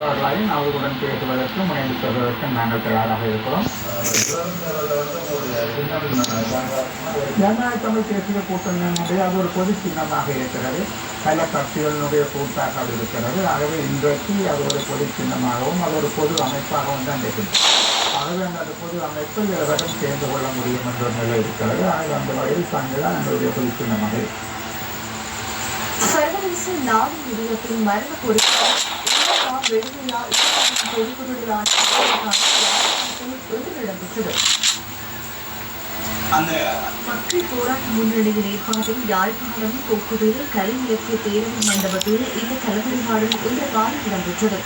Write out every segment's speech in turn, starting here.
அவர்களுடன் பேசுவதற்கும் முனைந்து சொல்வதற்கும் நாங்கள் தயாராக இருக்கிறோம். ஜனநாயக தமிழ் தேசிய கூட்டணியினுடைய அது ஒரு பொது சின்னமாக இருக்கிறது. பல கட்சிகளினுடைய கூட்டாக அது இருக்கிறது. ஆகவே இன்றைக்கு அது ஒரு பொது சின்னமாகவும் அது ஒரு பொது அமைப்பாகவும் தான் இருக்கிறது. ஆகவே அந்த பொது அமைப்பில் எவரும் சேர்ந்து கொள்ள முடியும் என்ற நிலை இருக்கிறது. ஆகவே அந்த வகையில் தாங்கள் தான் எங்களுடைய பொது சின்னமாக இருக்கிறது. சர்வதேச நாடு நிறுவனத்தின் மரண பொருட்கள் பொதுப்பொருளான இடம்பெற்றது. மக்கள் போராட்ட முன்னணியின் ஏற்பாட்டில் யாழ்ப்பாணம் போக்குவரத்து கலை இலக்கிய பேரவை மண்டபத்தில் இந்த கலந்துரையாடல் இந்த வாரம் இடம்பெற்றது.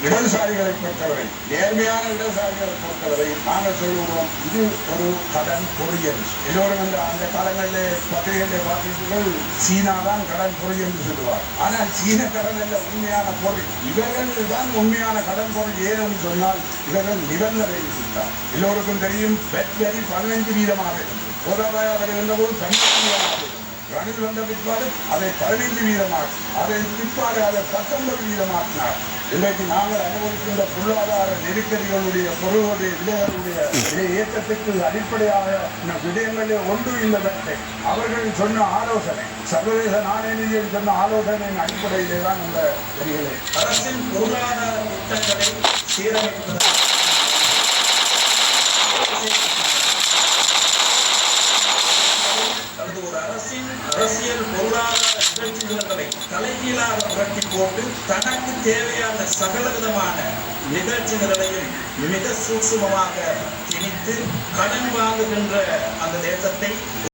இடதுசாரிகளை பொறுத்தவரை நேர்மையான இடதுசாரிகளை பொறுத்தவரை நாங்கள் சொல்லுவோம் இது ஒரு கடன் பொறியல். எல்லோரும் அந்த காலங்களில் பத்திரிகைகளை பார்த்தீர்கள் சீனா தான் கடன் பொறி என்று சொல்லுவார். ஆனால் சீன கடன் அல்ல உண்மையான பொருள். இவர்கள் தான் உண்மையான கடன் பொருள். ஏன்னு சொன்னால் இவர்கள் நிபந்தனை விதித்தார். எல்லோருக்கும் தெரியும் வரி 15% இருந்தது. கோதாபாயா வருகின்ற போது 12% இருந்தது. ரணில் வந்த பிற்பாடு அதை 15%, அதை பிற்பாடு அதை 19%. இன்றைக்கு நாங்கள் அனுபவிக்கின்ற பொருளாதார நெருக்கடிகளுடைய பொருளுடைய விலைகளுடைய ஏற்றத்துக்கு அடிப்படையாக விடயங்களில் ஒன்றும் இல்லை. அவர்கள் சொன்ன ஆலோசனை சர்வதேச நாணய நிதியில் சொன்ன ஆலோசனையின் அடிப்படையிலே தான் இந்த வரிகளை அரசின் பொருளாதார திட்டங்களை சீரமைப்பது ஒரு அரசின் அரசியல் பொருளாதார நிகழ்ச்சிகளை தலைகீழாக புரட்டி போட்டு தனக்கு தேவையான சகலவிதமான நிகழ்ச்சி நிலையில் மிக சூட்சுமமாக திணித்து கடன் வாங்குகின்ற அந்த தேசத்தை